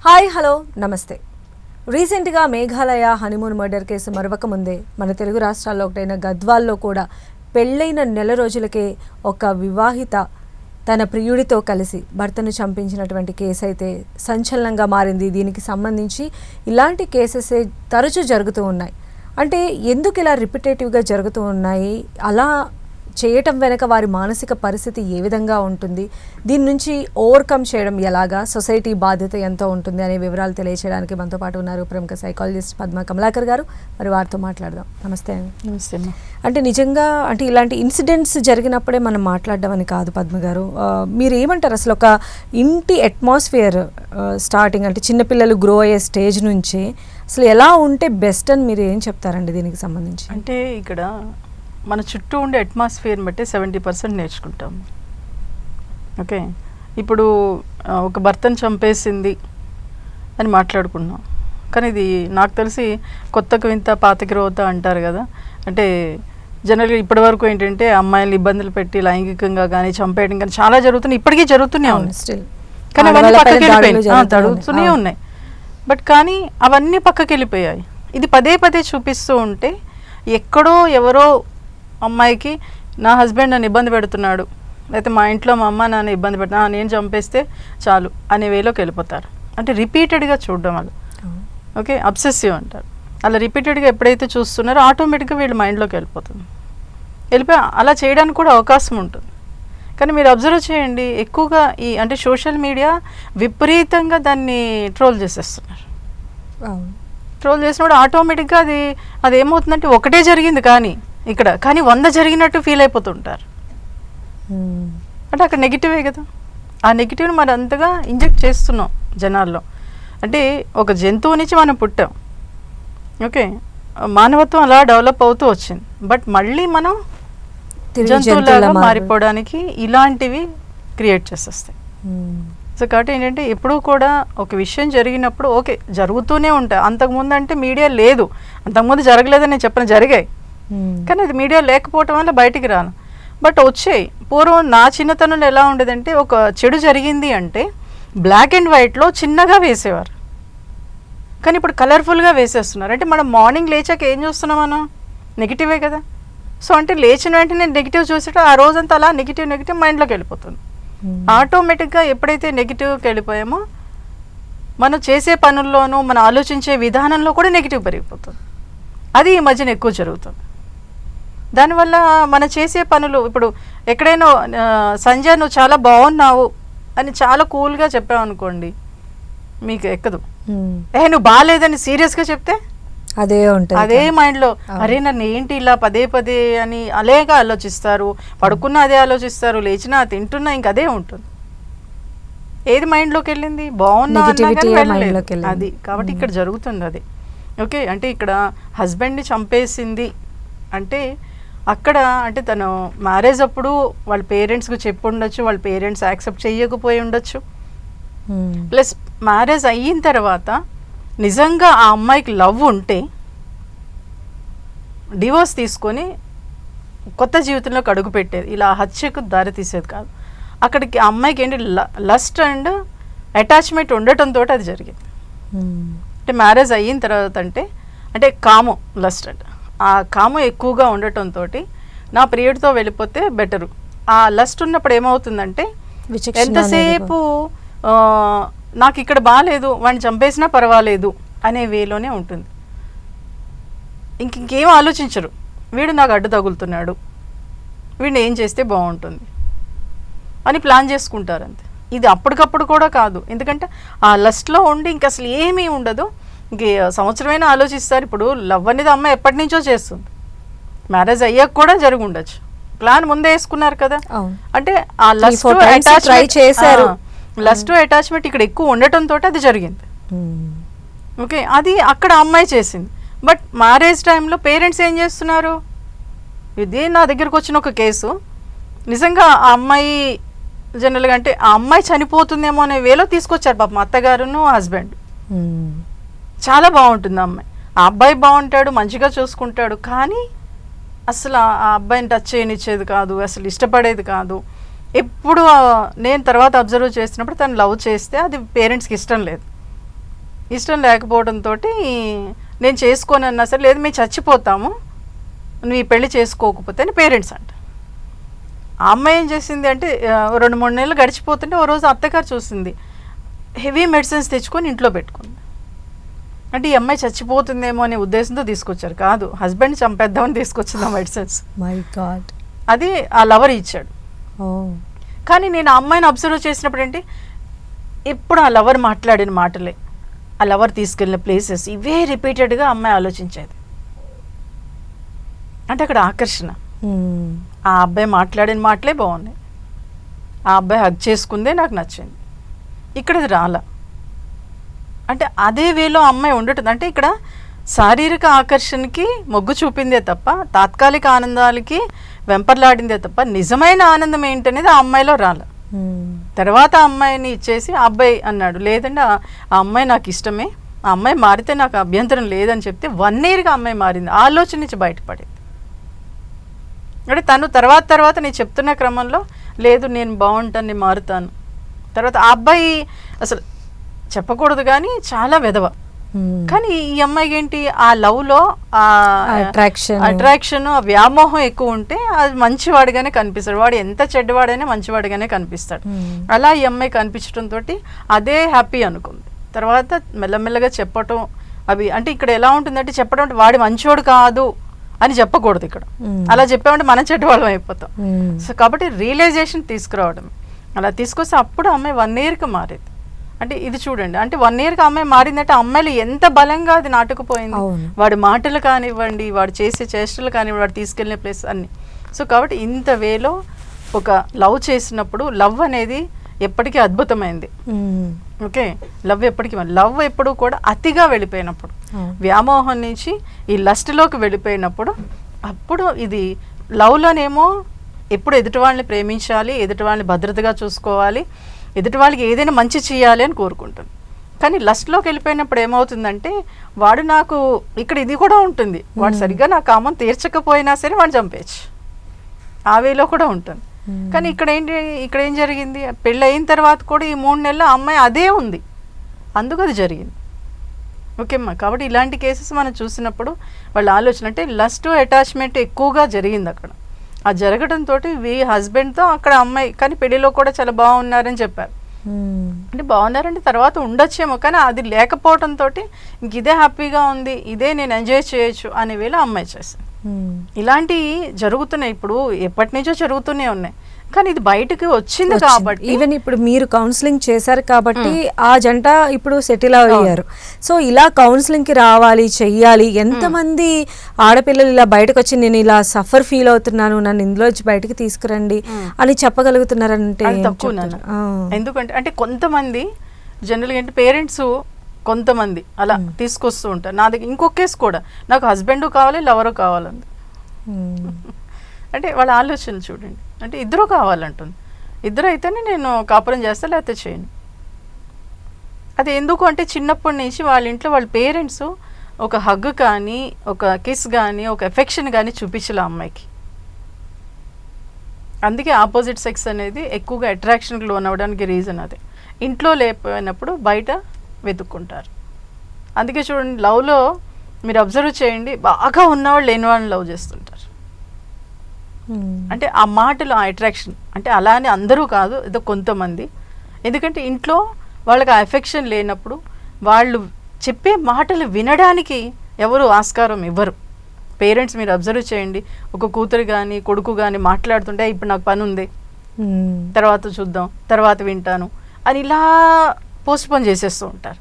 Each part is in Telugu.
హాయ్ హలో నమస్తే. రీసెంట్గా మేఘాలయ హనీమూన్ మర్డర్ కేసు మరవక ముందే మన తెలుగు రాష్ట్రాల్లో ఒకటైన గద్వాల్లో కూడా పెళ్ళైన నెల రోజులకే ఒక వివాహిత తన ప్రియుడితో కలిసి భర్తను చంపించినటువంటి కేసు అయితే సంచలనంగా మారింది. దీనికి సంబంధించి ఇలాంటి కేసెసే తరచూ జరుగుతూ ఉన్నాయి. అంటే ఎందుకు ఇలా రిపిటేటివ్గా జరుగుతూ ఉన్నాయి, అలా చేయటం వెనక వారి మానసిక పరిస్థితి ఏ విధంగా ఉంటుంది, దీని నుంచి ఓవర్కమ్ చేయడం ఎలాగా, సొసైటీ బాధ్యత ఎంత ఉంటుంది అనే వివరాలు తెలియచేయడానికి మనతో పాటు ఉన్నారు ప్రముఖ సైకాలజిస్ట్ పద్మ కమలాకర్ గారు. మరి వారితో మాట్లాడదాం. నమస్తే. నమస్తే. అంటే నిజంగా అంటే ఇలాంటి ఇన్సిడెంట్స్ జరిగినప్పుడే మనం మాట్లాడడం అని కాదు పద్మ గారు, మీరు ఏమంటారు అసలు ఒక ఇంటి అట్మాస్ఫియర్ స్టార్టింగ్ అంటే చిన్నపిల్లలు గ్రో అయ్యే స్టేజ్ నుంచి అసలు ఎలా ఉంటే బెస్ట్ అని మీరు ఏం చెప్తారండి దీనికి సంబంధించి? అంటే ఇక్కడ మన చుట్టూ ఉండే అట్మాస్ఫియర్ బట్టి 70% నేర్చుకుంటాం. ఓకే, ఇప్పుడు ఒక భర్తను చంపేసింది అని మాట్లాడుకున్నాం, కానీ ఇది నాకు తెలిసి కొత్తకు వింత పాతకి రోత అంటారు కదా. అంటే జనరల్గా ఇప్పటి వరకు ఏంటంటే అమ్మాయిలు ఇబ్బందులు పెట్టి లైంగికంగా కానీ చంపేయడం కానీ చాలా జరుగుతున్నాయి, ఇప్పటికీ జరుగుతూనే ఉన్నాయి. కానీ అవన్నీ పక్కకి వెళ్ళిపోయాయి, జరుగుతూనే ఉన్నాయి. బట్ కానీ అవన్నీ పక్కకి వెళ్ళిపోయాయి. ఇది పదే పదే చూపిస్తూ ఉంటే ఎక్కడో ఎవరో అమ్మాయికి నా హస్బెండ్ నన్ను ఇబ్బంది పెడుతున్నాడు, లేకపోతే మా ఇంట్లో మా అమ్మ నన్ను ఇబ్బంది పెడుతున్నా, నేను చంపేస్తే చాలు అనే వేలోకి వెళ్ళిపోతారు. అంటే రిపీటెడ్గా చూడడం వల్ల, ఓకే, అబ్సెసివ్ అంటారు. అలా రిపీటెడ్గా ఎప్పుడైతే చూస్తున్నారో ఆటోమేటిక్గా వీళ్ళ మైండ్లోకి వెళ్ళిపోయి అలా చేయడానికి కూడా అవకాశం ఉంటుంది. కానీ మీరు అబ్జర్వ్ చేయండి, ఎక్కువగా ఈ అంటే సోషల్ మీడియా విపరీతంగా దాన్ని ట్రోల్ చేసేస్తున్నారు. ట్రోల్ చేసినప్పుడు ఆటోమేటిక్గా అది ఏమవుతుందంటే ఒకటే జరిగింది కానీ 100 జరిగినట్టు ఫీల్ అయిపోతుంటారు. అంటే అక్కడ నెగిటివే కదా, ఆ నెగిటివ్ని మనం అంతగా ఇంజెక్ట్ చేస్తున్నాం జనాల్లో. అంటే ఒక జంతువు నుంచి మనం పుట్టాం, ఓకే, మానవత్వం అలా డెవలప్ అవుతూ వచ్చింది. బట్ మళ్ళీ మనం జంతువులాగా మారిపోవడానికి ఇలాంటివి క్రియేట్ చేసేస్తాయి. సో కాబట్టి ఏంటంటే ఎప్పుడూ కూడా ఒక విషయం జరిగినప్పుడు ఓకే జరుగుతూనే ఉంటాయి. అంతకుముందు అంటే మీడియా లేదు, అంతకుముందు జరగలేదని నేను చెప్పను, జరిగాయి, కానీ అది మీడియా లేకపోవటం వల్ల బయటికి రాను. బట్ వచ్చాయి. పూర్వం నా చిన్నతనంలో ఎలా ఉండేదంటే ఒక చెడు జరిగింది అంటే బ్లాక్ అండ్ వైట్లో చిన్నగా వేసేవారు, కానీ ఇప్పుడు కలర్ఫుల్గా వేసేస్తున్నారు. అంటే మనం మార్నింగ్ లేచాక ఏం చూస్తున్నాం, మనం నెగిటివే కదా. సో అంటే లేచిన వెంటనే నెగిటివ్ చూసేట ఆ రోజంతా అలా నెగిటివ్ మైండ్లోకి వెళ్ళిపోతుంది. ఆటోమేటిక్గా ఎప్పుడైతే నెగిటివ్కి వెళ్ళిపోయామో మనం చేసే పనుల్లోనూ మనం ఆలోచించే విధానంలో కూడా నెగిటివ్ పెరిగిపోతుంది. అది ఈ మధ్యన ఎక్కువ జరుగుతుంది. దానివల్ల మనం చేసే పనులు, ఇప్పుడు ఎక్కడైనా సంజయ్ నువ్వు చాలా బాగున్నావు అని చాలా కూల్గా చెప్పావు అనుకోండి, మీకు ఎక్కదు. నువ్వు బాగాలేదని సీరియస్గా చెప్తే అదే మైండ్లో అరే నన్ను ఏంటి ఇలా పదే పదే అని అలాగా ఆలోచిస్తారు. పడుకున్నా అదే ఆలోచిస్తారు, లేచినా తింటున్నా ఇంక అదే ఉంటుంది. ఏది మైండ్లోకి వెళ్ళింది, బాగున్నా అది. కాబట్టి ఇక్కడ జరుగుతుంది అది. ఓకే, అంటే ఇక్కడ హస్బెండ్ని చంపేసింది అంటే అక్కడ అంటే తను మ్యారేజ్ అప్పుడు వాళ్ళ పేరెంట్స్కి చెప్పి ఉండొచ్చు, వాళ్ళ పేరెంట్స్ యాక్సెప్ట్ చేయకపోయి ఉండొచ్చు. ప్లస్ మ్యారేజ్ అయిన తర్వాత నిజంగా ఆ అమ్మాయికి లవ్ ఉంటే డివోర్స్ తీసుకొని కొత్త జీవితంలోకి అడుగు పెట్టేది, ఇలా హత్యకు దారి తీసేది కాదు. అక్కడికి ఆ అమ్మాయికి ఏంటి లస్ట్ అండ్ అటాచ్మెంట్ ఉండటంతో అది జరిగింది. అంటే మ్యారేజ్ అయిన తర్వాత అంటే కామం, లస్ట్ అంటే ఆ కామం ఎక్కువగా ఉండటంతో నా పీరియడ్తో వెళ్ళిపోతే బెటరు. ఆ లస్ట్ ఉన్నప్పుడు ఏమవుతుందంటే ఎంతసేపు నాకు ఇక్కడ బాగాలేదు, వాడిని చంపేసినా పర్వాలేదు అనే వేలోనే ఉంటుంది. ఇంకేం ఆలోచించరు, వీడు నాకు అడ్డు తగులుతున్నాడు, వీడిని ఏం చేస్తే బాగుంటుంది అని ప్లాన్ చేసుకుంటారు అంతే. ఇది అప్పటికప్పుడు కూడా కాదు, ఎందుకంటే ఆ లస్ట్లో ఉండి ఇంక అసలు ఏమీ ఉండదు. ఇంక సంవత్సరమైనా ఆలోచిస్తారు. ఇప్పుడు లవ్ అనేది అమ్మాయి ఎప్పటి నుంచో చేస్తుంది, మ్యారేజ్ అయ్యాక కూడా జరిగి ఉండొచ్చు, ప్లాన్ ముందే వేసుకున్నారు కదా. అంటే ఆ లస్ట్ అటాచ్మెంట్ ఇక్కడ ఎక్కువ ఉండటంతో అది జరిగింది. ఓకే, అది అక్కడ అమ్మాయి చేసింది. బట్ మ్యారేజ్ టైంలో పేరెంట్స్ ఏం చేస్తున్నారు, ఇది నా దగ్గరకు వచ్చిన ఒక కేసు, నిజంగా ఆ అమ్మాయి జనరల్గా అంటే ఆ అమ్మాయి చనిపోతుందేమో అనే వేలో తీసుకొచ్చారు పాపం అత్తగారును హస్బెండ్. చాలా బాగుంటుంది అమ్మాయి, ఆ అబ్బాయి బాగుంటాడు, మంచిగా చూసుకుంటాడు, కానీ అసలు ఆ అబ్బాయిని టచ్ చేయనిచ్చేది కాదు, అసలు ఇష్టపడేది కాదు. ఎప్పుడు నేను తర్వాత అబ్జర్వ్ చేసినప్పుడు తను లవ్ చేస్తే అది పేరెంట్స్కి ఇష్టం లేదు. ఇష్టం లేకపోవడంతో నేను చేసుకోనన్నా సరే, లేదు మేము చచ్చిపోతాము నువ్వు ఈ పెళ్లి చేసుకోకపోతే అని పేరెంట్స్ అంట. ఆ అమ్మాయి ఏం చేసింది అంటే 2-3 నెలలు గడిచిపోతుంటే ఓ రోజు అత్తగారు చూసింది, హెవీ మెడిసిన్స్ తెచ్చుకొని ఇంట్లో పెట్టుకుంది. అంటే ఈ అమ్మాయి చచ్చిపోతుందేమో అనే ఉద్దేశంతో తీసుకొచ్చారు, కాదు హస్బెండ్ చంపేద్దామని తీసుకొచ్చింది ఆ మెడిసిన్స్. My God. అది ఆ లవర్ ఇచ్చాడు. ఓ. కానీ నేను ఆ అమ్మాయిని అబ్జర్వ్ చేసినప్పుడు ఏంటి, ఎప్పుడు ఆ లవర్ మాట్లాడిన మాటలే, ఆ లవర్ తీసుకెళ్ళిన ప్లేసెస్ ఇవే రిపీటెడ్గా అమ్మాయి ఆలోచించేది. అంటే అక్కడ ఆకర్షణ. ఆ అబ్బాయి మాట్లాడిన మాటలే బాగున్నాయి, ఆ అబ్బాయి హగ్ చేసుకుందే నాకు నచ్చింది, ఇక్కడ అది రాలా. అంటే అదే వేలో అమ్మాయి ఉండటం, అంటే ఇక్కడ శారీరక ఆకర్షణకి మొగ్గు చూపిందే తప్ప, తాత్కాలిక ఆనందాలకి వెంపర్లాడిందే తప్ప, నిజమైన ఆనందం ఏంటనేది ఆ అమ్మాయిలో రాల. తర్వాత ఆ అమ్మాయిని ఇచ్చేసి ఆ అబ్బాయి అన్నాడు, లేదండి ఆ అమ్మాయి నాకు ఇష్టమే, ఆ అమ్మాయి మారితే నాకు అభ్యంతరం లేదని చెప్తే 1 ఇయర్గా అమ్మాయి మారింది, ఆలోచన నుంచి బయటపడింది. అంటే తను తర్వాత నేను చెప్తున్న క్రమంలో, లేదు నేను బాగుంటాను, నేను మారుతాను. తర్వాత ఆ అబ్బాయి అసలు చెప్పకూడదు కానీ చాలా వెధవ. కానీ ఈ అమ్మాయికి ఏంటి, ఆ లవ్లో అట్రాక్షన్, ఆ వ్యామోహం ఎక్కువ ఉంటే అది మంచివాడిగానే కనిపిస్తాడు. వాడు ఎంత చెడ్డవాడైనా మంచివాడిగానే కనిపిస్తాడు. అలా ఈ అమ్మాయి కనిపించడంతో అదే హ్యాపీ అనుకుంది. తర్వాత మెల్లమెల్లగా చెప్పటం అవి, అంటే ఇక్కడ ఎలా ఉంటుందంటే చెప్పడం అంటే వాడి మంచివాడు కాదు అని చెప్పకూడదు ఇక్కడ. అలా చెప్పామంటే మనం చెడ్డవాళ్ళం అయిపోతాం. సో కాబట్టి రియలైజేషన్ తీసుకురావడం, అలా తీసుకొస్తే అప్పుడు అమ్మాయి 1 ఇయర్కి మారేది. అంటే ఇది చూడండి, అంటే 1 ఇయర్కి అమ్మాయి మారిందంటే అమ్మాయిలు ఎంత బలంగా అది నాటుకుపోయింది. వాడి మాటలు కానివ్వండి, వాడు చేసే చేష్టలు కానివ్వండి, వాడు తీసుకెళ్లే ప్లేస్ అన్ని. సో కాబట్టి ఇంత వేలో ఒక లవ్ చేసినప్పుడు, లవ్ అనేది ఎప్పటికీ అద్భుతమైంది. ఓకే, లవ్ ఎప్పుడు కూడా అతిగా వెళ్ళిపోయినప్పుడు, వ్యామోహం నుంచి ఈ లస్ట్లోకి వెళ్ళిపోయినప్పుడు, అప్పుడు ఇది లవ్లోనేమో ఎప్పుడు ఎదుటి వాళ్ళని ప్రేమించాలి, ఎదుటి వాళ్ళని భద్రతగా చూసుకోవాలి, ఎదుటి వాళ్ళకి ఏదైనా మంచి చేయాలి అని కోరుకుంటాను. కానీ లస్ట్లోకి వెళ్ళిపోయినప్పుడు ఏమవుతుందంటే, వాడు నాకు ఇక్కడ ఇది కూడా ఉంటుంది, వాడు సరిగ్గా నా కామం తీర్చకపోయినా సరే వాడు చంపేయచ్చు, ఆ వేలో కూడా ఉంటుంది. కానీ ఇక్కడ ఏం జరిగింది, పెళ్ళి అయిన తర్వాత కూడా ఈ 3 నెలలు అమ్మాయి అదే ఉంది, అందుకు అది జరిగింది. ఓకేమ్మా, కాబట్టి ఇలాంటి కేసెస్ మనం చూసినప్పుడు వాళ్ళ ఆలోచన అంటే లస్ట్ అటాచ్మెంట్ ఎక్కువగా జరిగింది అక్కడ. ఆ జరగడంతో హస్బెండ్తో అక్కడ అమ్మాయి, కానీ పెళ్లిలో కూడా చాలా బాగున్నారని చెప్పారు. అంటే బాగున్నారంటే తర్వాత ఉండొచ్చేమో, కానీ అది లేకపోవడంతో ఇంక ఇదే హ్యాపీగా ఉంది, ఇదే నేను ఎంజాయ్ చేయొచ్చు అనే వేళ అమ్మాయి చేసింది. ఇలాంటివి జరుగుతున్నాయి, ఇప్పుడు ఎప్పటి నుంచో జరుగుతూనే ఉన్నాయి, కానీ ఇది బయటకు వచ్చింది కాబట్టి. ఈవెన్ ఇప్పుడు మీరు కౌన్సిలింగ్ చేశారు కాబట్టి ఆ జంట ఇప్పుడు సెటిల్ అయ్యారు. సో ఇలా కౌన్సిలింగ్కి రావాలి, చెయ్యాలి. ఎంతమంది ఆడపిల్లలు ఇలా బయటకు వచ్చి నేను ఇలా సఫర్ ఫీల్ అవుతున్నాను, నన్ను ఇందులోంచి బయటకు తీసుకురండి అని చెప్పగలుగుతున్నారంటే తక్కువ. ఎందుకంటే అంటే కొంతమంది జనరల్గా అంటే పేరెంట్స్ కొంతమంది అలా తీసుకొస్తూ ఉంటారు. నా దగ్గర ఇంకొక కేసు కూడా, నాకు హస్బెండ్ కావాలి, లవరు కావాలంది. అంటే వాళ్ళ ఆలోచనలు చూడండి, అంటే ఇద్దరు కావాలంటుంది, ఇద్దరు అయితేనే నేను కాపురం చేస్తా, లేకపోతే చేయను. అది ఎందుకు అంటే చిన్నప్పటి నుంచి వాళ్ళ ఇంట్లో వాళ్ళ పేరెంట్స్ ఒక హగ్ కానీ, ఒక కిస్ కానీ, ఒక ఎఫెక్షన్ కానీ చూపించాలి అమ్మాయికి. అందుకే ఆపోజిట్ సెక్స్ అనేది ఎక్కువగా అట్రాక్షన్కి లోన్ అవ్వడానికి రీజన్ అదే. ఇంట్లో లేకపోయినప్పుడు బయట వెతుక్కుంటారు. అందుకే చూడండి, లవ్లో మీరు అబ్జర్వ్ చేయండి, బాగా ఉన్నవాళ్ళు లేని వాళ్ళని లవ్ చేస్తుంటారు. అంటే ఆ మాటలు, ఆ అట్రాక్షన్, అంటే అలా అని అందరూ కాదు, ఏదో కొంతమంది. ఎందుకంటే ఇంట్లో వాళ్ళకి ఆ ఎఫెక్షన్ లేనప్పుడు వాళ్ళు చెప్పే మాటలు వినడానికి ఎవరు ఆస్కారం ఇవ్వరు. పేరెంట్స్ మీరు అబ్జర్వ్ చేయండి, ఒక కూతురు కానీ కొడుకు కానీ మాట్లాడుతుంటే ఇప్పుడు నాకు పని ఉంది, తర్వాత చూద్దాం, తర్వాత వింటాను అని ఇలా పోస్ట్పోన్ చేసేస్తూ ఉంటారు.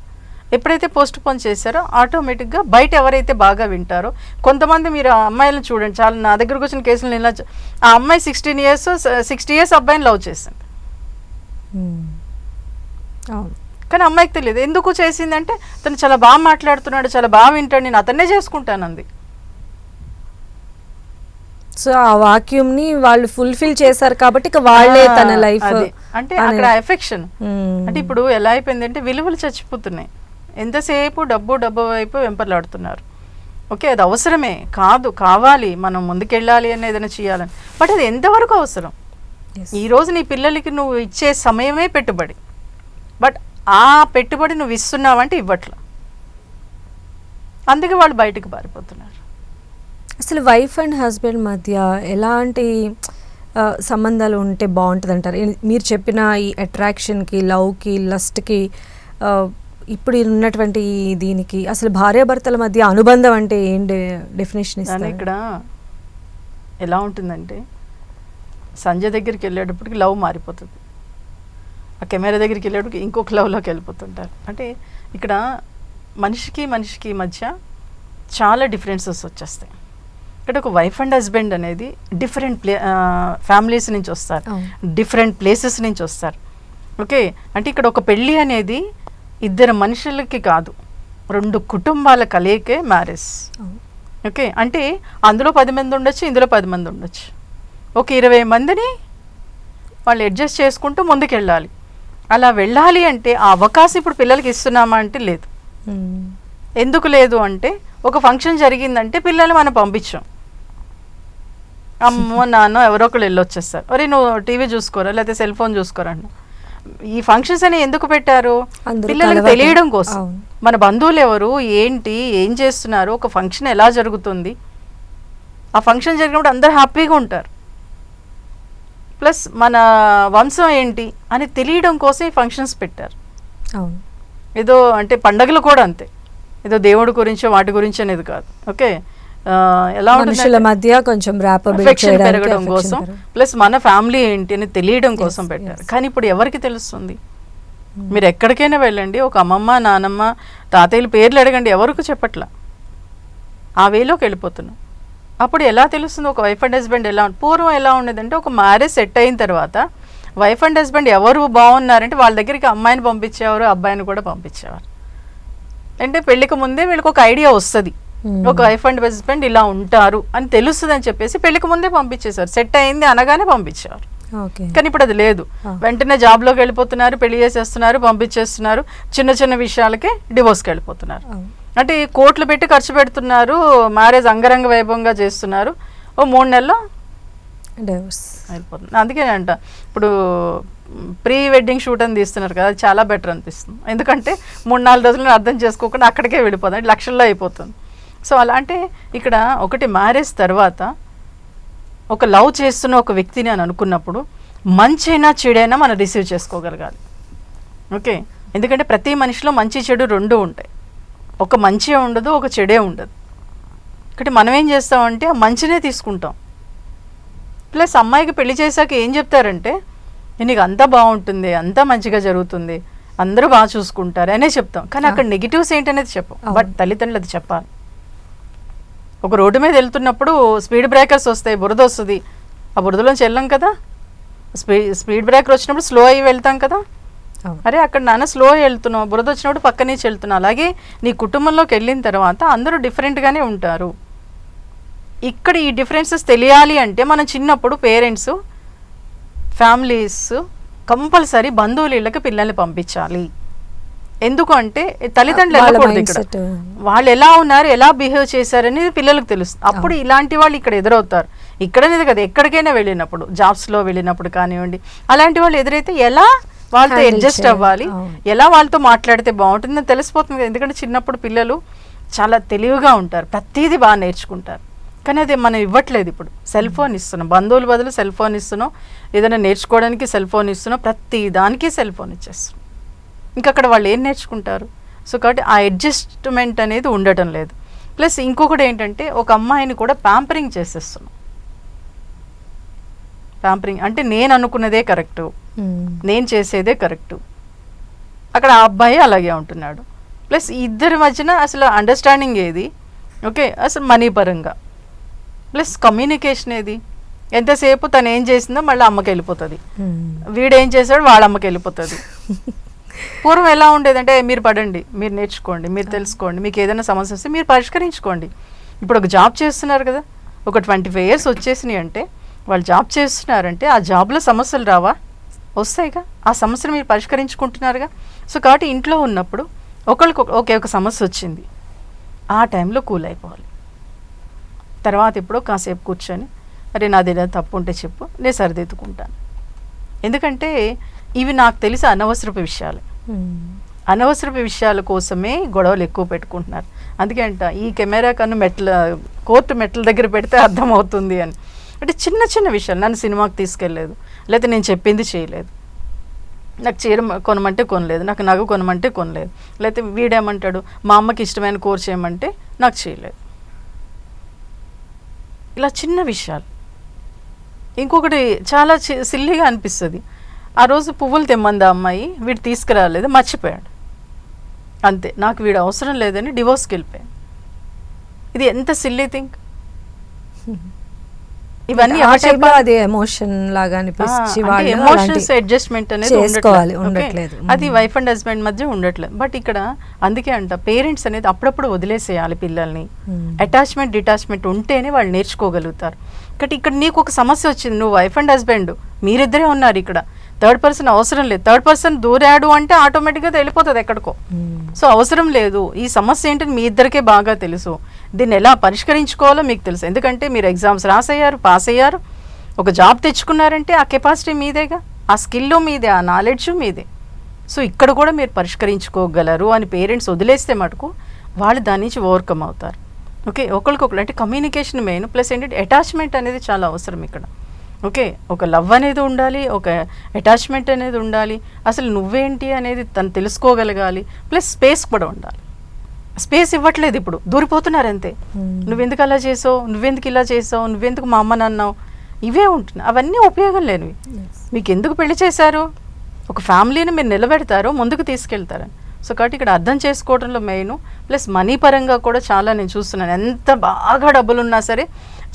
ఎప్పుడైతే పోస్ట్పోన్ చేశారో ఆటోమేటిక్గా బయట ఎవరైతే బాగా వింటారో, కొంతమంది మీరు అమ్మాయిలను చూడండి, చాలా నా దగ్గరకు వచ్చిన కేసులు ఇలా, ఆ అమ్మాయి 16 years 60 years అబ్బాయిని లవ్ చేసింది. కానీ అమ్మాయికి తెలియదు ఎందుకు చేసిందంటే, తను చాలా బాగా మాట్లాడుతున్నాడు, చాలా బాగా వింటాడు, నేను అతన్నే చేసుకుంటానంది. సో ఆ వాక్యూమ్ ని వాళ్ళు ఫుల్ఫిల్ చేశారు కాబట్టి ఇక వాళ్ళే తన లైఫ్ అంటే అక్కడ ఎఫెక్షన్. అంటే ఇప్పుడు ఎలా అయిపోయిందంటే విలువలు చచ్చిపోతున్నాయి, ఎంతసేపు డబ్బు వైపు వెంపర్లాడుతున్నారు. ఓకే, అది అవసరమే కాదు, కావాలి, మనం ముందుకెళ్ళాలి అని ఏదైనా చేయాలని, బట్ అది ఎంతవరకు అవసరం? ఈరోజు నీ పిల్లలకి నువ్వు ఇచ్చే సమయమే పెట్టుబడి, బట్ ఆ పెట్టుబడి నువ్వు ఇస్తున్నావంటే ఇవ్వట్లా. అందుకే వాళ్ళు బయటకు పారిపోతున్నారు. అసలు వైఫ్ అండ్ హస్బెండ్ మధ్య ఎలాంటి సంబంధాలు ఉంటే బాగుంటుంది అంటారు? మీరు చెప్పిన ఈ అట్రాక్షన్కి, లవ్కి, లస్ట్కి, ఇప్పుడు ఉన్నటువంటి దీనికి అసలు భార్యాభర్తల మధ్య అనుబంధం అంటే ఏం డెఫినేషన్ ఇస్తారు? ఇక్కడ ఎలా ఉంటుందంటే సంజయ్ దగ్గరికి వెళ్ళేటప్పటికి లవ్ మారిపోతుంది, ఆ కెమెరా దగ్గరికి వెళ్ళేటప్పటికి ఇంకొక లవ్లోకి వెళ్ళిపోతుంటారు. అంటే ఇక్కడ మనిషికి మధ్య చాలా డిఫరెన్సెస్ వచ్చేస్తాయి. ఇక్కడ ఒక వైఫ్ అండ్ హస్బెండ్ అనేది డిఫరెంట్ ఫ్యామిలీస్ నుంచి వస్తారు, డిఫరెంట్ ప్లేసెస్ నుంచి వస్తారు. ఓకే, అంటే ఇక్కడ ఒక పెళ్ళి అనేది ఇద్దరు మనుషులకి కాదు, 2 కుటుంబాల కలయికే మ్యారేజ్. ఓకే, అంటే అందులో 10 మంది ఉండొచ్చు, ఇందులో 10 మంది ఉండొచ్చు. ఒక 20 మందిని వాళ్ళు అడ్జస్ట్ చేసుకుంటూ ముందుకెళ్ళాలి. అలా వెళ్ళాలి అంటే ఆ అవకాశం ఇప్పుడు పిల్లలకి ఇస్తున్నామా అంటే లేదు. ఎందుకు లేదు అంటే ఒక ఫంక్షన్ జరిగిందంటే పిల్లల్ని మనం పంపించాం, అమ్మో నాన్న ఎవరో ఒకళ్ళు వెళ్ళొచ్చేస్తారు, అరే నువ్వు టీవీ చూసుకోరా లేకపోతే సెల్ ఫోన్ చూసుకోరా అన్న. ఈ ఫంక్షన్స్ అని ఎందుకు పెట్టారు? పిల్లలకు తెలియడం కోసం. మన బంధువులు ఎవరు, ఏంటి, ఏం చేస్తున్నారు, ఒక ఫంక్షన్ ఎలా జరుగుతుంది, ఆ ఫంక్షన్ జరిగినప్పుడు అందరు హ్యాపీగా ఉంటారు, ప్లస్ మన వంశం ఏంటి అని తెలియడం కోసం ఈ ఫంక్షన్స్ పెట్టారు. ఏదో అంటే పండగలు కూడా అంతే, ఏదో దేవుడి గురించో వాటి గురించి అనేది కాదు. ఓకే, ఎలా ఉంటుంది మధ్య కొంచెం పెరగడం కోసం, ప్లస్ మన ఫ్యామిలీ ఏంటి అని తెలియడం కోసం పెట్టారు. కానీ ఇప్పుడు ఎవరికి తెలుస్తుంది? మీరు ఎక్కడికైనా వెళ్ళండి, ఒక అమ్మమ్మ, నానమ్మ, తాతయ్యల పేర్లు అడగండి, ఎవరికి చెప్పట్లా, ఆ వేలోకి వెళ్ళిపోతున్నాం. అప్పుడు ఎలా తెలుస్తుంది ఒక వైఫ్ అండ్ హస్బెండ్ ఎలా? పూర్వం ఎలా ఉండేదంటే ఒక మ్యారేజ్ సెట్ అయిన తర్వాత వైఫ్ అండ్ హస్బెండ్ ఎవరు బాగున్నారంటే వాళ్ళ దగ్గరికి అమ్మాయిని పంపించేవారు, అబ్బాయిని కూడా పంపించేవారు. అంటే పెళ్లికి ముందే వీళ్ళకి ఒక ఐడియా వస్తుంది, ఒక వైఫ్ అండ్ హస్బెండ్ ఇలా ఉంటారు అని తెలుస్తుంది అని చెప్పేసి పెళ్లికి ముందే పంపించేశారు. సెట్ అయింది అనగానే పంపించేవారు. కానీ ఇప్పుడు అది లేదు, వెంటనే జాబ్లోకి వెళ్ళిపోతున్నారు, పెళ్లి చేసేస్తున్నారు, పంపించేస్తున్నారు, చిన్న చిన్న విషయాలకే డివోర్స్కి వెళ్ళిపోతున్నారు. అంటే కోట్లు పెట్టి ఖర్చు పెడుతున్నారు, మ్యారేజ్ అంగరంగ వైభవంగా చేస్తున్నారు, ఓ 3 నెలల్లో డివోర్స్ అయిపోతుంది. అందుకేనంట ఇప్పుడు ప్రీ వెడ్డింగ్ షూట్ అని తీస్తున్నారు కదా, అది చాలా బెటర్ అనిపిస్తుంది. ఎందుకంటే 3-4 రోజులను అర్థం చేసుకోకుండా అక్కడికే వెళ్ళిపోతుంది, లక్షల్లో అయిపోతుంది. సో అలా అంటే ఇక్కడ ఒకటి మ్యారేజ్ తర్వాత ఒక లవ్ చేస్తున్న ఒక వ్యక్తిని అని అనుకున్నప్పుడు మంచైనా చెడైనా మనం రిసీవ్ చేసుకోగలగాలి. ఓకే, ఎందుకంటే ప్రతి మనిషిలో మంచి చెడు 2 ఉంటాయి, ఒక మంచి ఉండదు, ఒక చెడే ఉండదు. ఇక్కడ మనం ఏం చేస్తామంటే ఆ మంచినే తీసుకుంటాం. ప్లస్ అమ్మాయికి పెళ్లి చేశాక ఏం చెప్తారంటే నీకు అంతా బాగుంటుంది, అంతా మంచిగా జరుగుతుంది, అందరూ బాగా చూసుకుంటారు అనే చెప్తాం. కానీ అక్కడ నెగిటివ్స్ ఏంటనేది చెప్పం. బట్ తల్లిదండ్రులు అది చెప్పాలి. ఒక రోడ్డు మీద వెళ్తున్నప్పుడు స్పీడ్ బ్రేకర్స్ వస్తాయి, బురద వస్తుంది, ఆ బురదలోంచి వెళ్ళాం కదా, స్పీడ్ బ్రేకర్ వచ్చినప్పుడు స్లో అయ్యి వెళ్తాం కదా, అరే అక్కడ నాన్న స్లో వెళ్తున్నావు, బురద వచ్చినప్పుడు పక్క నుంచి వెళ్తున్నావు. అలాగే నీ కుటుంబంలోకి వెళ్ళిన తర్వాత అందరూ డిఫరెంట్గానే ఉంటారు. ఇక్కడ ఈ డిఫరెన్సెస్ తెలియాలి అంటే మనం చిన్నప్పుడు పేరెంట్స్, ఫ్యామిలీస్ కంపల్సరీ బంధువుల ఇళ్ళకి పిల్లల్ని పంపించాలి. ఎందుకు అంటే తల్లిదండ్రులు వెళ్ళకూడదు, ఇక్కడ వాళ్ళు ఎలా ఉన్నారు, ఎలా బిహేవ్ చేశారని పిల్లలకు తెలుస్తుంది. అప్పుడు ఇలాంటి వాళ్ళు ఇక్కడ ఎదురవుతారు. ఇక్కడనేది కదా, ఎక్కడికైనా వెళ్ళినప్పుడు, జాబ్స్లో వెళ్ళినప్పుడు కానివ్వండి, అలాంటి వాళ్ళు ఎదురైతే ఎలా వాళ్ళతో అడ్జస్ట్ అవ్వాలి, ఎలా వాళ్ళతో మాట్లాడితే బాగుంటుందని తెలిసిపోతుంది. ఎందుకంటే చిన్నప్పుడు పిల్లలు చాలా తెలివిగా ఉంటారు, ప్రతిదీ బాగా నేర్చుకుంటారు. కానీ అది మనం ఇవ్వట్లేదు. ఇప్పుడు సెల్ ఫోన్ ఇస్తున్నాం, బంధువుల బదులు సెల్ ఫోన్ ఇస్తున్నాం, ఏదైనా నేర్చుకోవడానికి సెల్ ఫోన్ ఇస్తున్నాం, ప్రతి దానికి సెల్ ఫోన్ ఇచ్చేస్తున్నాం. ఇంకా అక్కడ వాళ్ళు ఏం నేర్చుకుంటారు? సో కాబట్టి ఆ అడ్జస్ట్మెంట్ అనేది ఉండటం లేదు. ప్లస్ ఇంకొకటి ఏంటంటే ఒక అమ్మాయిని కూడా ప్యాంపరింగ్ చేసేస్తున్నాం. ప్యాంపరింగ్ అంటే నేను అనుకున్నదే కరెక్టు, నేను చేసేదే కరెక్టు. అక్కడ ఆ అబ్బాయి అలాగే ఉంటున్నాడు. ప్లస్ ఇద్దరి మధ్యన అసలు అండర్స్టాండింగ్ ఏది? ఓకే, అసలు మనీ పరంగా, ప్లస్ కమ్యూనికేషన్ ఏది? ఎంతసేపు తను ఏం చేసిందో మళ్ళీ అమ్మకి వెళ్ళిపోతుంది, వీడేం చేశాడు వాళ్ళ అమ్మకి వెళ్ళిపోతుంది. పూర్వం ఎలా ఉండేదంటే మీరు పడండి, మీరు నేర్చుకోండి, మీరు తెలుసుకోండి, మీకు ఏదైనా సమస్య వస్తే మీరు పరిష్కరించుకోండి. ఇప్పుడు ఒక జాబ్ చేస్తున్నారు కదా, ఒక 25 years వచ్చేసినాయి అంటే వాళ్ళు జాబ్ చేస్తున్నారంటే ఆ జాబ్లో సమస్యలు రావా? వస్తాయిగా, ఆ సమస్యను మీరు పరిష్కరించుకుంటున్నారుగా. సో కాబట్టి ఇంట్లో ఉన్నప్పుడు ఒకరికి ఒక సమస్య వచ్చింది, ఆ టైంలో కూల్ అయిపోవాలి. తర్వాత ఇప్పుడు కాసేపు కూర్చొని అరే నాది ఏదైనా తప్పు ఉంటే చెప్పు, నేను సరిదిద్దుకుంటాను. ఎందుకంటే ఇవి నాకు తెలిసి అనవసరపు విషయాలు. అనవసరపు విషయాల కోసమే గొడవలు ఎక్కువ పెట్టుకుంటున్నారు. అందుకే అంట ఈ కెమెరా కన్నా కోర్టు మెట్ల దగ్గర పెడితే అర్థమవుతుంది అని. అంటే చిన్న చిన్న విషయాలు, నన్ను సినిమాకి తీసుకెళ్ళలేదు, లేకపోతే నేను చెప్పింది చేయలేదు, నాకు చీర కొనమంటే కొనలేదు, నాకు నగ కొనమంటే కొనలేదు, లేకపోతే వీడేమంటాడు మా అమ్మకి ఇష్టమైన కోర్స్ చేయమంటే నాకు చేయలేదు. ఇలా చిన్న విషయాలు. ఇంకొకటి చాలా సిల్లీగా అనిపిస్తుంది, ఆ రోజు పువ్వులు తెమ్మంది ఆ అమ్మాయి, వీడు తీసుకురాలేదు, మర్చిపోయాడు, అంతే, నాకు వీడు అవసరం లేదని డివోర్స్కి వెళ్ళిపోయాను. ఇది ఎంత సిల్లీ థింక్. ఇవన్నీ అది ఎమోషన్ లాగా అనిపించి ఎమోషన్స్ అడ్జస్ట్మెంట్ అనేది ఉండట్లేదు, అది వైఫ్ అండ్ హస్బెండ్ మధ్య ఉండట్లేదు. బట్ ఇక్కడ అందుకే అంట పేరెంట్స్ అనేది అప్పుడప్పుడు వదిలేసేయాలి పిల్లల్ని. అటాచ్మెంట్ డిటాచ్మెంట్ ఉంటేనే వాళ్ళు నేర్చుకోగలుగుతారు. ఇక్కడ నీకు ఒక సమస్య వచ్చింది, నువ్వు వైఫ్ అండ్ హస్బెండ్ మీరిద్దరే ఉన్నారు, ఇక్కడ థర్డ్ పర్సన్ అవసరం లేదు. థర్డ్ పర్సన్ దూరాడు అంటే ఆటోమేటిక్గా వెళ్ళిపోతుంది ఎక్కడికో. సో అవసరం లేదు. ఈ సమస్య ఏంటని మీ ఇద్దరికే బాగా తెలుసు, దీన్ని ఎలా పరిష్కరించుకోవాలో మీకు తెలుసు. ఎందుకంటే మీరు ఎగ్జామ్స్ రాసయ్యారు, పాస్ అయ్యారు, ఒక జాబ్ తెచ్చుకున్నారంటే ఆ కెపాసిటీ మీదేగా, ఆ స్కిల్ మీదే, ఆ నాలెడ్జ్ మీదే. సో ఇక్కడ కూడా మీరు పరిష్కరించుకోగలరు అని పేరెంట్స్ వదిలేస్తే మటుకు వాళ్ళు దాని నుంచి ఓవర్కమ్ అవుతారు. ఓకే, ఒకరికొకరు అంటే కమ్యూనికేషన్ మెయిన్, ప్లస్ ఏంటంటే అటాచ్మెంట్ అనేది చాలా అవసరం ఇక్కడ. ఓకే, ఒక లవ్ అనేది ఉండాలి, ఒక అటాచ్మెంట్ అనేది ఉండాలి, అసలు నువ్వేంటి అనేది తను తెలుసుకోగలగాలి, ప్లస్ స్పేస్ కూడా ఉండాలి. స్పేస్ ఇవ్వట్లేదు, ఇప్పుడు దూరిపోతున్నారు అంతే. నువ్వెందుకు అలా చేసావు, నువ్వెందుకు ఇలా చేసావు, నువ్వెందుకు మా అమ్మని అన్నావు, ఇవే ఉంటున్నాయి. అవన్నీ ఉపయోగం లేనివి. మీకు ఎందుకు పెళ్లి చేశారు, ఒక ఫ్యామిలీని మీరు నిలబెడతారో ముందుకు తీసుకెళ్తారని. సో కాబట్టి ఇక్కడ అర్థం చేసుకోవడంలో మెయిన్, ప్లస్ మనీ పరంగా కూడా చాలా నేను చూస్తున్నాను, ఎంత బాగా డబ్బులు ఉన్నా సరే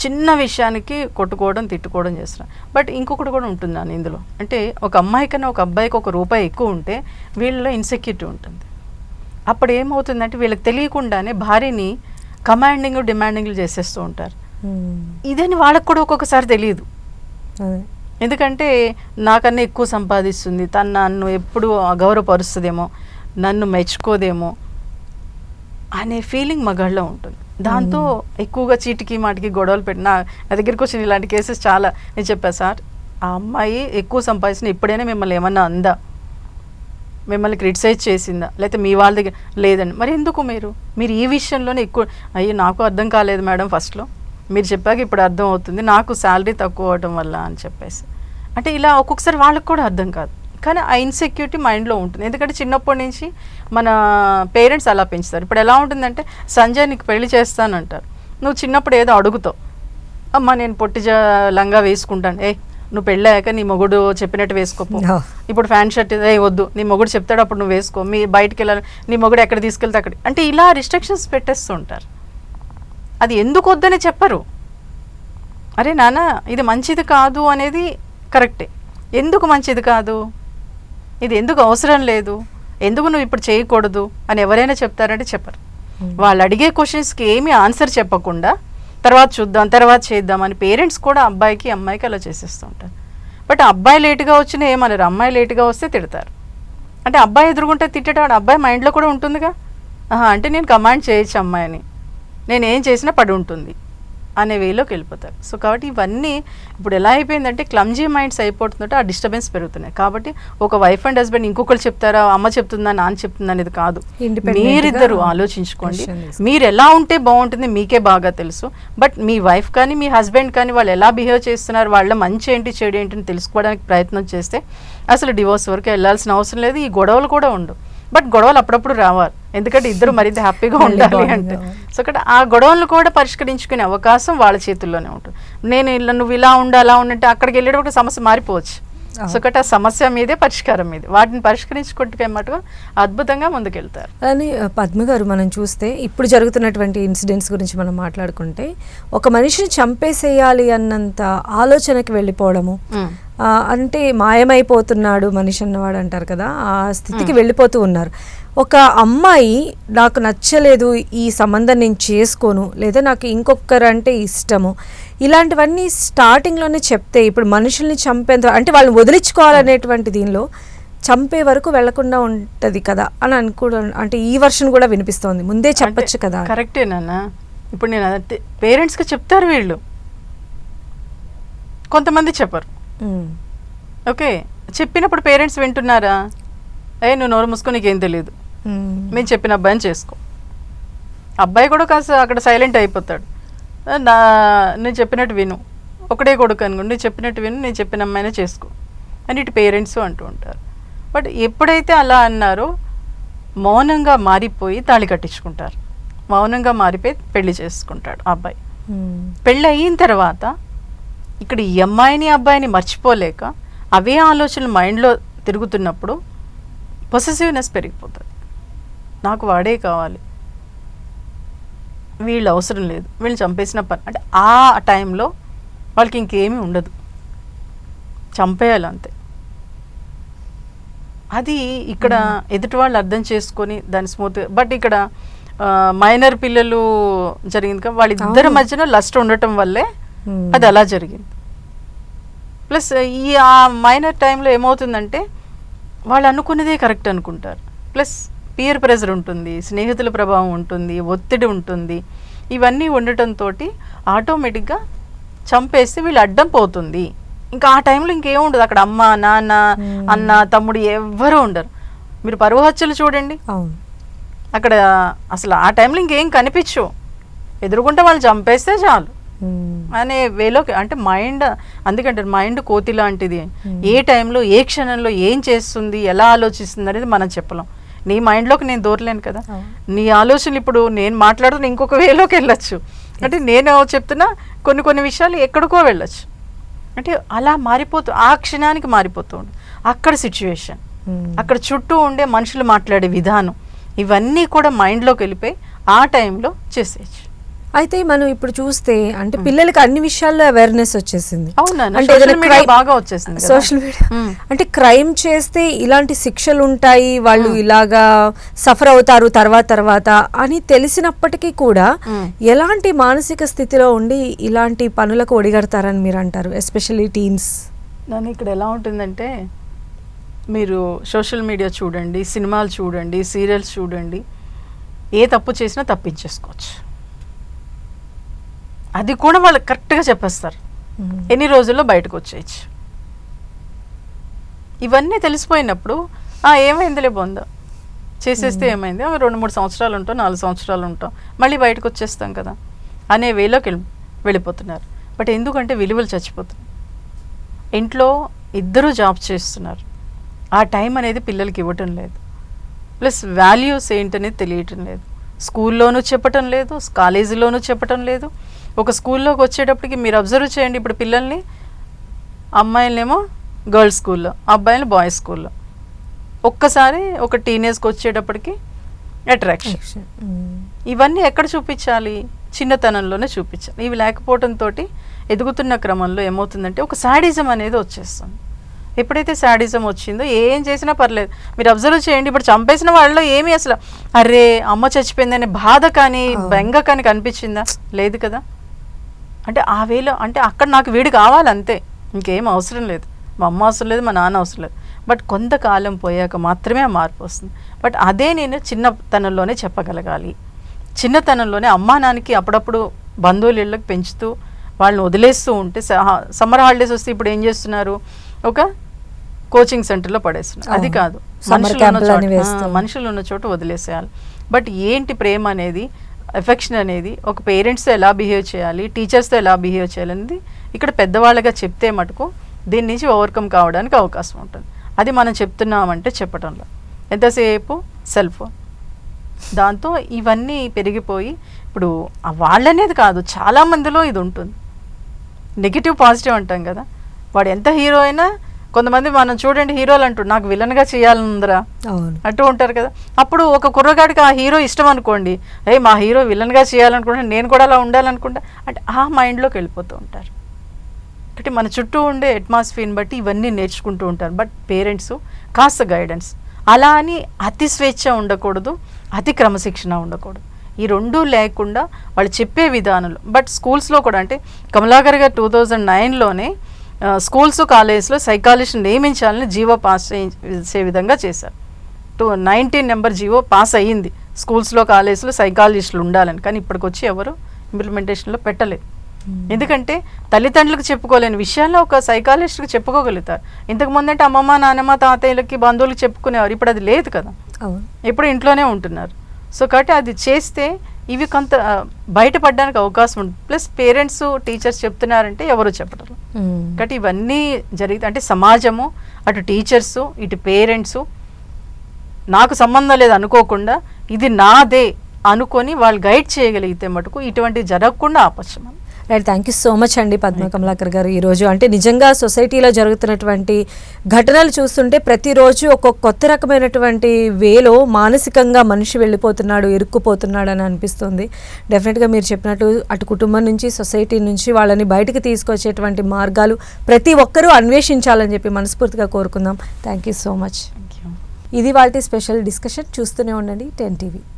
చిన్న విషయానికి కొట్టుకోవడం, తిట్టుకోవడం చేస్తున్నాను. బట్ ఇంకొకటి కూడా ఉంటుందని ఇందులో, అంటే ఒక అమ్మాయి కన్నా ఒక అబ్బాయికి ₹1 ఎక్కువ ఉంటే వీళ్ళలో ఇన్సెక్యూరిటీ ఉంటుంది. అప్పుడు ఏమవుతుందంటే వీళ్ళకి తెలియకుండానే భార్యని కమాండింగ్ డిమాండింగ్లు చేసేస్తూ ఉంటారు. ఇదని వాళ్ళకు కూడా ఒక్కొక్కసారి తెలియదు. ఎందుకంటే నాకన్నా ఎక్కువ సంపాదిస్తుంది, తను నన్ను ఎప్పుడు అగౌరవపరుస్తుందేమో, నన్ను మెచ్చుకోదేమో అనే ఫీలింగ్ మగాళ్ళలో ఉంటుంది. దాంతో ఎక్కువగా చీటికి మాటికి గొడవలు పెట్టిన నా దగ్గరికి వచ్చిన ఇలాంటి కేసెస్ చాలా. నేను చెప్పాను, సార్ ఆ అమ్మాయి ఎక్కువ సంపాదించిన ఇప్పుడైనా మిమ్మల్ని ఏమన్నా అందా, మిమ్మల్ని క్రిటిసైజ్ చేసిందా, లేకపోతే మీ వాళ్ళ దగ్గర లేదండి, మరి ఎందుకు మీరు ఈ విషయంలోనే ఎక్కువ, అయ్యో నాకు అర్థం కాలేదు మేడం ఫస్ట్లో, మీరు చెప్పాక ఇప్పుడు అర్థం అవుతుంది, నాకు శాలరీ తక్కువ అవడం వల్ల అని చెప్పేసి. అంటే ఇలా ఒక్కొక్కసారి వాళ్ళకి కూడా అర్థం కాదు, కానీ ఆ ఇన్సెక్యూరిటీ మైండ్లో ఉంటుంది. ఎందుకంటే చిన్నప్పటి నుంచి మన పేరెంట్స్ అలా పెంచుతారు. ఇప్పుడు ఎలా ఉంటుందంటే, సంజయ్ నీకు పెళ్లి చేస్తానంటారు, నువ్వు చిన్నప్పుడు ఏదో అడుగుతావు, అమ్మ నేను పొట్టి లంగా వేసుకుంటాను, నువ్వు పెళ్ళాక నీ మొగుడు చెప్పినట్టు వేసుకోపో, ఇప్పుడు ఫ్యాన్ షర్ట్ వద్దు, నీ మొగుడు చెప్తాడు అప్పుడు నువ్వు వేసుకో, మీ బయటికి వెళ్ళాలి, నీ మొగుడు ఎక్కడ తీసుకెళ్తే అక్కడ, అంటే ఇలా రిస్ట్రిక్షన్స్ పెట్టేస్తూ ఉంటారు. అది ఎందుకు వద్దని చెప్పరు. అరే నాన్న ఇది మంచిది కాదు అనేది కరెక్టే, ఎందుకు మంచిది కాదు, ఇది ఎందుకు అవసరం లేదు, ఎందుకు నువ్వు ఇప్పుడు చేయకూడదు అని ఎవరైనా చెప్తారంటే చెప్పరు. వాళ్ళు అడిగే క్వశ్చన్స్కి ఏమీ ఆన్సర్ చెప్పకుండా తర్వాత చూద్దాం, తర్వాత చేద్దాం అని పేరెంట్స్ కూడా అబ్బాయికి అమ్మాయికి అలా చేసేస్తూ ఉంటారు. బట్ అబ్బాయి లేటుగా వచ్చినా ఏమన్నారు, అమ్మాయి లేటుగా వస్తే తిడతారు. అంటే అబ్బాయి ఎదురుగుంటే తిట్టేటాడు, అబ్బాయి మైండ్లో కూడా ఉంటుందిగా, అంటే నేను కమాండ్ చేయొచ్చు అమ్మాయిని, నేను ఏం చేసినా పడి ఉంటుంది అనే వేలోకి వెళ్ళిపోతారు. సో కాబట్టి ఇవన్నీ ఇప్పుడు ఎలా అయిపోయిందంటే క్లమ్జీ మైండ్స్ అయిపోతుందంటే ఆ డిస్టర్బెన్స్ పెరుగుతున్నాయి. కాబట్టి ఒక వైఫ్ అండ్ హస్బెండ్ ఇంకొకరు చెప్తారా, అమ్మ చెప్తుందా, నాన్న చెప్తుందా అనేది కాదు, మీరిద్దరు ఆలోచించుకోండి. మీరు ఎలా ఉంటే బాగుంటుంది మీకే బాగా తెలుసు. బట్ మీ వైఫ్ కానీ మీ హస్బెండ్ కానీ వాళ్ళు ఎలా బిహేవ్ చేస్తున్నారు, వాళ్ళ మంచి ఏంటి చెడు ఏంటి తెలుసుకోవడానికి ప్రయత్నం చేస్తే అసలు డివోర్స్ వరకు వెళ్ళాల్సిన అవసరం లేదు. ఈ గొడవలు కూడా ఉండవు. బట్ గొడవలు అప్పుడప్పుడు రావాలి, ఎందుకంటే ఇద్దరు మరింత హ్యాపీగా ఉండాలి అంటే. సో అక్కడ ఆ గొడవలను కూడా పరిష్కరించుకునే అవకాశం వాళ్ళ చేతుల్లోనే ఉంటుంది. నువ్వు ఇలా ఉండు అలా ఉండంటే అక్కడికి వెళ్ళేటప్పుడు సమస్య మారిపోవచ్చు. సో ఒకటి ఆ సమస్య మీదే పరిష్కారం మీదే, వాటిని పరిష్కరించుకుంటే మటుగా అద్భుతంగా ముందుకెళ్తారు. అని పద్మ గారు మనం చూస్తే ఇప్పుడు జరుగుతున్నటువంటి ఇన్సిడెంట్స్ గురించి మనం మాట్లాడుకుంటే, ఒక మనిషిని చంపేసేయాలి అన్నంత ఆలోచనకి వెళ్ళిపోవడము, అంటే మాయమైపోతున్నాడు మనిషి అన్నవాడు అంటారు కదా, ఆ స్థితికి వెళ్ళిపోతూ ఉన్నారు. ఒక అమ్మాయి నాకు నచ్చలేదు, ఈ సంబంధం నేను చేసుకోను, లేదా నాకు ఇంకొకరంటే ఇష్టము, ఇలాంటివన్నీ స్టార్టింగ్లోనే చెప్తే ఇప్పుడు మనుషుల్ని చంపేంత అంటే వాళ్ళని వదిలించుకోవాలనేటువంటి దీనిలో చంపే వరకు వెళ్లకుండా ఉంటుంది కదా అని అనుకోవడం, అంటే ఈ వర్షన్ కూడా వినిపిస్తోంది, ముందే చెప్పచ్చు కదా. కరెక్టే నాన్న. ఇప్పుడు నేను పేరెంట్స్కి చెప్తారు వీళ్ళు, కొంతమంది చెప్పరు. ఓకే, చెప్పినప్పుడు పేరెంట్స్ వింటున్నారా, నువ్వు నోరు మూసుకో నీకేం తెలియదు, మేము చెప్పిన అబ్బాయిని చేసుకో. అబ్బాయి కూడా కాస్త అక్కడ సైలెంట్ అయిపోతాడు. నేను చెప్పినట్టు విను, ఒకడే కొడుకు అనుకోండి, నేను చెప్పినట్టు విను, నేను చెప్పిన అమ్మాయినే చేసుకో అని ఇటు పేరెంట్స్ అంటూ ఉంటారు. బట్ ఎప్పుడైతే అలా అన్నారో మౌనంగా మారిపోయి తాళి కట్టించుకుంటారు, మౌనంగా మారిపోయి పెళ్లి చేసుకుంటాడు ఆ అబ్బాయి. పెళ్ళి అయిన తర్వాత ఇక్కడ ఈ అమ్మాయిని అబ్బాయిని మర్చిపోలేక అవే ఆలోచనలు మైండ్లో తిరుగుతున్నప్పుడు పొసెసివ్నెస్ పెరిగిపోతుంది. నాకు వాడే కావాలి, వీళ్ళు అవసరం లేదు, వీళ్ళు చంపేసిన పని. అంటే ఆ టైంలో వాళ్ళకి ఇంకేమీ ఉండదు, చంపేయాలి అంతే. అది ఇక్కడ ఎదుటి వాళ్ళు అర్థం చేసుకొని దాన్ని స్మూత్గా. బట్ ఇక్కడ మైనర్ పిల్లలు జరిగింది కదా, వాళ్ళిద్దరి మధ్యన లస్ట్ ఉండటం వల్లే అది అలా జరిగింది. ప్లస్ ఆ మైనర్ టైంలో ఏమవుతుందంటే వాళ్ళు అనుకునేదే కరెక్ట్ అనుకుంటారు. ప్లస్ పియర్ ప్రెజర్ ఉంటుంది, స్నేహితుల ప్రభావం ఉంటుంది, ఒత్తిడి ఉంటుంది. ఇవన్నీ ఉండటంతో ఆటోమేటిక్గా చంపేస్తే వీళ్ళు అడ్డం పోతుంది. ఇంకా ఆ టైంలో ఇంకేం ఉండదు అక్కడ. అమ్మ, నాన్న, అన్న, తమ్ముడు ఎవ్వరూ ఉండరు. మీరు పరువు హత్యలు చూడండి, అక్కడ అసలు ఆ టైంలో ఇంకేం కనిపించవు, ఎదురుకుంటే వాళ్ళు చంపేస్తే చాలు అనే వేలోకి. అంటే మైండ్, అందుకంటే మైండ్ కోతి లాంటిది. ఏ టైంలో ఏ క్షణంలో ఏం చేస్తుంది, ఎలా ఆలోచిస్తుంది అనేది మనం చెప్పలేం. నీ మైండ్లోకి నేను దూరలేను కదా, నీ ఆలోచనలు ఇప్పుడు నేను మాట్లాడుతున్నా ఇంకొక వేలోకి వెళ్ళొచ్చు. అంటే నేను చెప్తున్నా కొన్ని విషయాలు ఎక్కడికో వెళ్ళొచ్చు. అంటే అలా ఆ క్షణానికి మారిపోతూ ఉంటుంది అక్కడ సిచ్యువేషన్, అక్కడ చుట్టూ ఉండే మనుషులు మాట్లాడే విధానం, ఇవన్నీ కూడా మైండ్లోకి వెళ్ళిపోయి ఆ టైంలో చేసేయచ్చు. అయితే మనం ఇప్పుడు చూస్తే అంటే పిల్లలకి అన్ని విషయాల్లో అవేర్నెస్ వచ్చేసింది. అంటే బాగా వచ్చేసింది సోషల్ మీడియా. అంటే క్రైమ్ చేస్తే ఇలాంటి శిక్షలు ఉంటాయి, వాళ్ళు ఇలాగా సఫర్ అవుతారు తర్వాత అని తెలిసినప్పటికీ కూడా ఎలాంటి మానసిక స్థితిలో ఉండి ఇలాంటి పనులకు ఒడిగడతారని మీరు అంటారు, ఎస్పెషల్లీ టీన్స్? నన్ను ఇక్కడ ఎలా ఉంటుందంటే, మీరు సోషల్ మీడియా చూడండి, సినిమాలు చూడండి, సీరియల్స్ చూడండి, ఏ తప్పు చేసినా తప్పించేసుకోవచ్చు. అది కూడా వాళ్ళు కరెక్ట్గా చెప్పేస్తారు, ఎన్ని రోజుల్లో బయటకు వచ్చేయచ్చు. ఇవన్నీ తెలిసిపోయినప్పుడు ఏమైందిలే బొందా, చేసేస్తే ఏమైంది, 2-3 సంవత్సరాలు ఉంటాం, 4 సంవత్సరాలు ఉంటాం, మళ్ళీ బయటకు వచ్చేస్తాం కదా అనే వేలోకి వెళ్ళిపోతున్నారు. బట్ ఎందుకంటే విలువలు చచ్చిపోతున్నాయి. ఇంట్లో ఇద్దరు జాబ్ చేస్తున్నారు, ఆ టైం అనేది పిల్లలకి ఇవ్వటం లేదు. ప్లస్ వాల్యూస్ ఏంటనేది తెలియటం లేదు. స్కూల్లోనూ చెప్పటం లేదు, కాలేజీలోనూ చెప్పటం లేదు. ఒక స్కూల్లోకి వచ్చేటప్పటికి మీరు అబ్జర్వ్ చేయండి, ఇప్పుడు పిల్లల్ని అమ్మాయిలనేమో గర్ల్స్ స్కూల్లో, అబ్బాయిలు బాయ్స్ స్కూల్లో. ఒక్కసారి ఒక టీనేజ్కి వచ్చేటప్పటికి అట్రాక్షన్. ఇవన్నీ ఎక్కడ చూపించాలి? చిన్నతనంలోనే చూపించాలి. ఇవి లేకపోవడంతో ఎదుగుతున్న క్రమంలో ఏమవుతుందంటే ఒక శాడిజం అనేది వచ్చేస్తుంది. ఎప్పుడైతే శాడిజం వచ్చిందో ఏం చేసినా పర్లేదు. మీరు అబ్జర్వ్ చేయండి, ఇప్పుడు చంపేసిన వాళ్ళలో ఏమీ అసలు అరే అమ్మ చచ్చిపోయిందనే బాధ కానీ బెంగ కానీ కనిపించిందా? లేదు కదా. అంటే ఆ వేలో అంటే అక్కడ నాకు వీడు కావాలంతే, ఇంకేం అవసరం లేదు, మా అమ్మ అవసరం లేదు, మా నాన్న అవసరం లేదు. బట్ కొంతకాలం పోయాక మాత్రమే ఆ మార్పు వస్తుంది. బట్ అదే నేను చిన్నతనంలోనే చెప్పగలగాలి. చిన్నతనంలోనే అమ్మా నాన్నకి అప్పుడప్పుడు బంధువుల ఇళ్ళకి పెంచుతూ వాళ్ళని వదిలేస్తూ ఉంటే, సమ్మర్ హాలిడేస్ వస్తే ఇప్పుడు ఏం చేస్తున్నారు, ఒక కోచింగ్ సెంటర్లో పడేస్తున్నారు. అది కాదు, మనుషులు ఉన్న చోట వదిలేసేయాలి. బట్ ఏంటి ప్రేమ అనేది, ఎఫెక్షన్ అనేది, ఒక పేరెంట్స్తో ఎలా బిహేవ్ చేయాలి, టీచర్స్తో ఎలా బిహేవ్ చేయాలనేది ఇక్కడ పెద్దవాళ్ళగా చెప్తే మటుకు దీని నుంచి ఓవర్కమ్ కావడానికి అవకాశం ఉంటుంది. అది మనం చెప్తున్నామంటే చెప్పడంలో ఎంతసేపు సెల్ ఫోన్, దాంతో ఇవన్నీ పెరిగిపోయి ఇప్పుడు వాళ్ళనేది కాదు చాలా మందిలో ఇది ఉంటుంది. నెగిటివ్ పాజిటివ్ అంటాం కదా, వాడు ఎంత హీరో అయినా కొంతమంది మనం చూడండి హీరోలు అంటూ నాకు విలన్గా చేయాలనుందిరా అంటూ ఉంటారు కదా. అప్పుడు ఒక కుర్రగాడికి ఆ హీరో ఇష్టం అనుకోండి, మా హీరో విలన్గా చేయాలనుకుంటే నేను కూడా అలా ఉండాలనుకుంటా అంటే ఆ మైండ్లోకి వెళ్ళిపోతూ ఉంటారు. అంటే మన చుట్టూ ఉండే అట్మాస్ఫియర్ని బట్టి ఇవన్నీ నేర్చుకుంటూ ఉంటారు. బట్ పేరెంట్స్ కాస్త గైడెన్స్, అలా అని అతి స్వేచ్ఛ ఉండకూడదు, అతి క్రమశిక్షణ ఉండకూడదు. ఈ రెండూ లేకుండా వాళ్ళు చెప్పే విధానంలో. బట్ స్కూల్స్లో కూడా అంటే కమలాకర్ గారు 2009లోనే స్కూల్స్ కాలేజెస్లో సైకాలజిస్ట్ నియమించాలని జీవో పాస్ చేసే విధంగా చేశారు. 19 నెంబర్ జీవో పాస్ అయ్యింది, స్కూల్స్లో కాలేజెస్లో సైకాలజిస్టులు ఉండాలని. కానీ ఇప్పటికొచ్చి ఎవరు ఇంప్లిమెంటేషన్లో పెట్టలేదు. ఎందుకంటే తల్లిదండ్రులకు చెప్పుకోలేని విషయాల్లో ఒక సైకాలజిస్ట్కి చెప్పుకోగలుగుతారు. ఇంతకుముందు అంటే అమ్మమ్మ నాన్నమ్మ తాతయ్యలకి బంధువులకి చెప్పుకునేవారు, ఇప్పుడు అది లేదు కదా, అవును. ఎప్పుడు ఇంట్లోనే ఉంటున్నారు. సో కాబట్టి అది చేస్తే ఇవి కొంత బయటపడడానికి అవకాశం ఉంటుంది. ప్లస్ పేరెంట్స్ టీచర్స్ చెప్తున్నారంటే ఎవరు చెప్పరు. కాబట్టి ఇవన్నీ జరిగితే అంటే సమాజము, అటు టీచర్సు ఇటు పేరెంట్సు నాకు సంబంధం లేదు అనుకోకుండా ఇది నాదే అనుకొని వాళ్ళు గైడ్ చేయగలిగితే మటుకు ఇటువంటివి జరగకుండా ఆపచ్చు మనం. Right, thank you so much అండి పద్మ కమలాకర్ గారు. ఈరోజు అంటే నిజంగా సొసైటీలో జరుగుతున్నటువంటి ఘటనలు చూస్తుంటే ప్రతిరోజు ఒక్కొక్క కొత్త రకమైనటువంటి వేలో మానసికంగా మనిషి వెళ్ళిపోతున్నాడు, ఇరుక్కుపోతున్నాడు అని అనిపిస్తుంది. డెఫినెట్గా మీరు చెప్పినట్టు అటు కుటుంబం నుంచి సొసైటీ నుంచి వాళ్ళని బయటకు తీసుకొచ్చేటువంటి మార్గాలు ప్రతి ఒక్కరూ అన్వేషించాలని చెప్పి మనస్ఫూర్తిగా కోరుకుందాం. Thank you so much. ఇది వాటి స్పెషల్ డిస్కషన్. చూస్తూనే ఉండండి 10 TV.